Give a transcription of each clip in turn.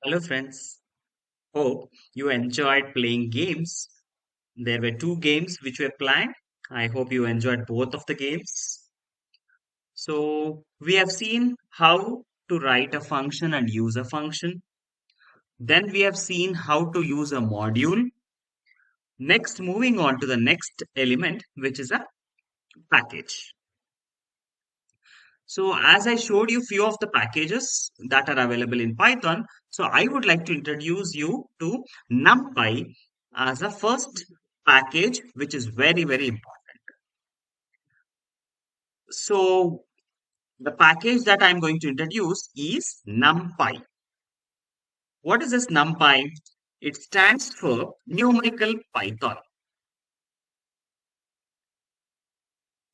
Hello, friends. Hope you enjoyed playing games. There were two games which were planned. I hope you enjoyed both of the games. So, we have seen how to write a function and use a function. Then we have seen how to use a module. Next, moving on to the next element, which is a package. So, as I showed you few of the packages that are available in Python, so I would like to introduce you to Numpy as a first package, which is very, very important. So, the package that I'm going to introduce is Numpy. What is this Numpy? It stands for numerical Python.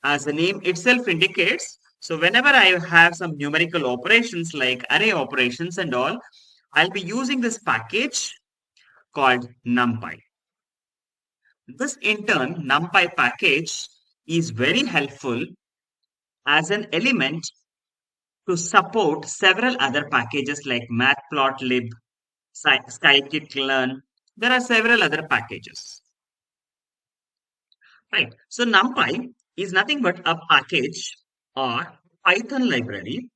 As the name itself indicates, so whenever I have some numerical operations like array operations and all, I'll be using this package called Numpy. This in turn, Numpy package is very helpful as an element to support several other packages like matplotlib, scikit-learn. There are several other packages, right? So Numpy is nothing but a package or Python library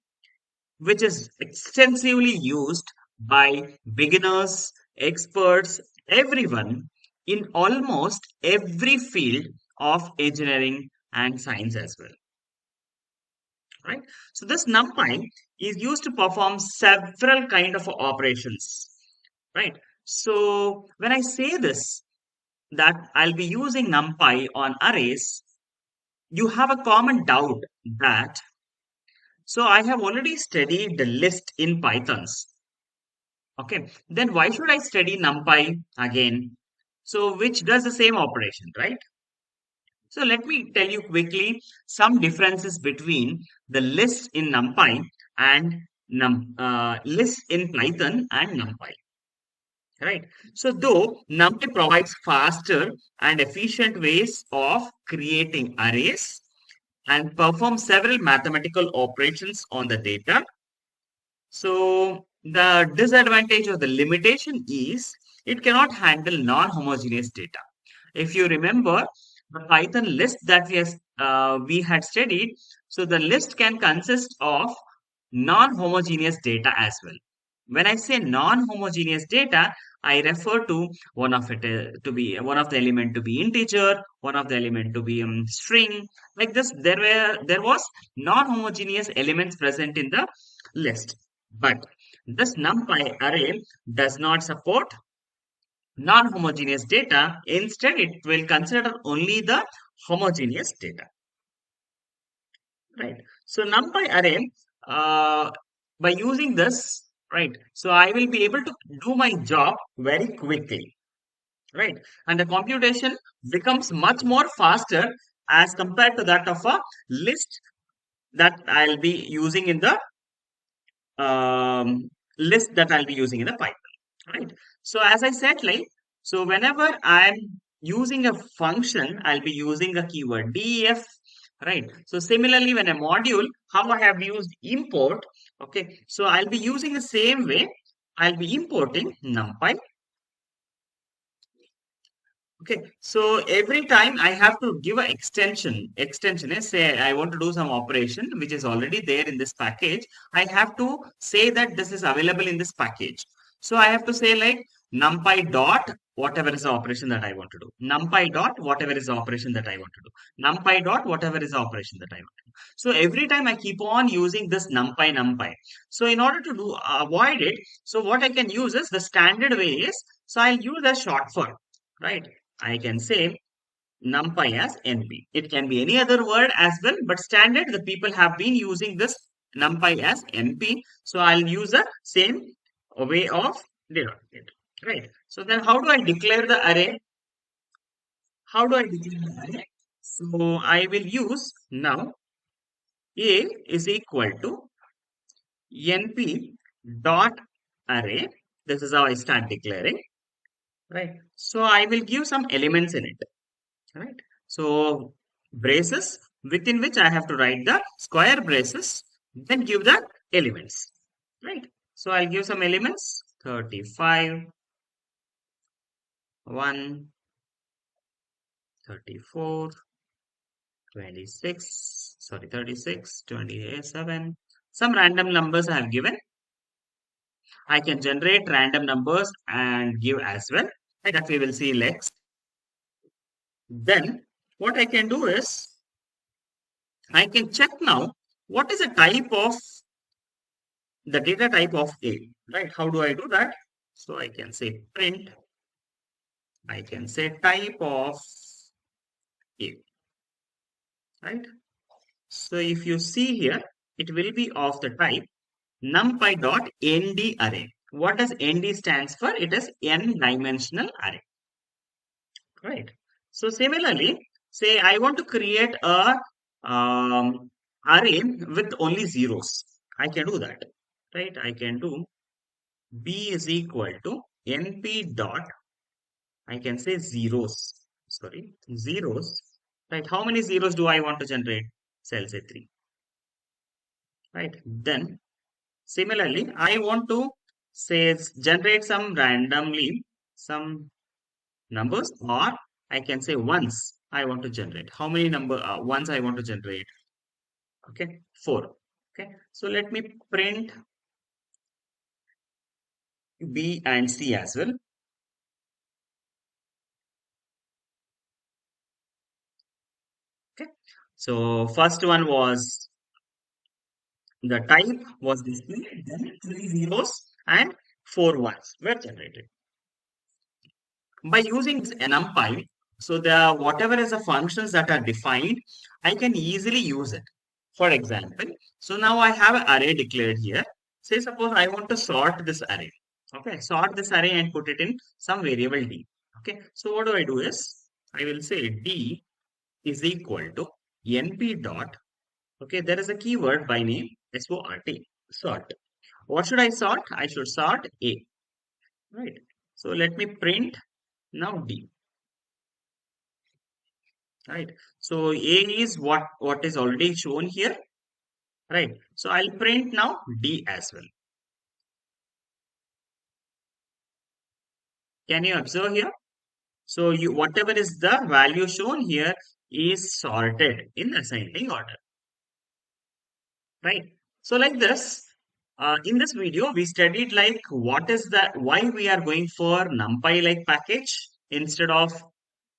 which is extensively used by beginners, experts, everyone in almost every field of engineering and science as well. Right? So this NumPy is used to perform several kind of operations. Right? So when I say this, that I'll be using NumPy on arrays, you have a common doubt that so I have already studied the list in Pythons. Okay, then why should I study NumPy again? So, which does the same operation, right? So, let me tell you quickly some differences between the list in NumPy and list in Python and NumPy, right? So, though NumPy provides faster and efficient ways of creating arrays and perform several mathematical operations on the data, so the disadvantage or the limitation is it cannot handle non-homogeneous data. If you remember the Python list that we had studied, so the list can consist of non-homogeneous data as well. When I say non-homogeneous data, I refer to one of it to be one of the element to be integer, one of the element to be string. Like this, there was non-homogeneous elements present in the list. But this NumPy array does not support non-homogeneous data. Instead, it will consider only the homogeneous data, right? So NumPy array, by using this, right? So I will be able to do my job very quickly, right? And the computation becomes much more faster as compared to that of a list that I'll be using in the list that I'll be using in the Python, right? So as I said, like, so whenever I'm using a function, I'll be using a keyword def, right? So similarly, when a module, how I have used import, okay, so I'll be using the same way. I'll be importing NumPy. Okay, so every time I have to give an extension is say I want to do some operation which is already there in this package. I have to say that this is available in this package. So I have to say like numpy dot whatever is the operation that I want to do. Numpy dot whatever is the operation that I want to do. Numpy dot whatever is the operation that I want to do. So every time I keep on using this numpy. So in order to do avoid it, so what I can use is the standard way is so I'll use a short form, right? I can say numpy as np. It can be any other word as well, but standard the people have been using this numpy as np. So I'll use the same way of denoting it, right? So then how do I declare the array? How do I declare the array? So I will use now a is equal to np dot array. This is how I start declaring, right? So I will give some elements in it. Right. So braces within which I have to write the square braces, then give the elements. Right. So I'll give some elements 35, 1, 34, 26, sorry, 36, 27. Some random numbers I have given. I can generate random numbers and give as well. That we will see next. Then what I can do is I can check now what is the type of the data type of A, right? How do I do that? So I can say print, I can say type of A, right? So if you see here, it will be of the type numpy.nd array. What does nd stands for? It is n dimensional array, right? So similarly, say I want to create a array with only zeros. I can do that, right? I can do b is equal to np dot, I can say zeros, sorry, zeros, right? How many zeros do I want to generate? So I'll say 3, right? Then similarly, I want to say generate some randomly some numbers, or I can say ones I want to generate. How many number ones I want to generate? Okay, 4. Okay, so let me print B and C as well. Okay, so first one was the type was displayed, then 3 zeros and 4 ones were generated. By using this numpy, so the whatever is the functions that are defined, I can easily use it. For example, so now I have an array declared here. Say suppose I want to sort this array. Okay, sort this array and put it in some variable d. Okay, so what do I do is I will say d is equal to np dot. Okay, there is a keyword by name sort, sort. What should I sort? I should sort a, right? So let me print now d. Right, so a is what is already shown here, right? So I'll print now d as well. Can you observe here? So you whatever is the value shown here is sorted in ascending order, right? So like this, in this video we studied like what is the why we are going for numpy like package instead of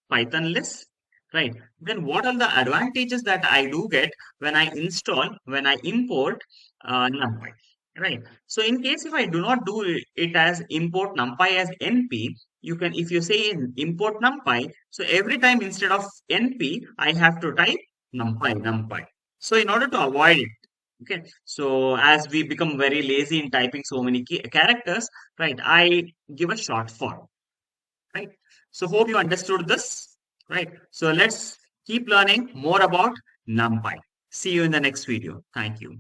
Python list, right? Then what are the advantages that I do get when I install, when I import NumPy, right? So in case if I do not do it as import NumPy as NP, you can, if you say import NumPy, so every time instead of NP, I have to type NumPy. So in order to avoid it, okay, so as we become very lazy in typing so many characters, right, I give a short form, right? So hope you understood this, right? So let's keep learning more about NumPy. See you in the next video. Thank you.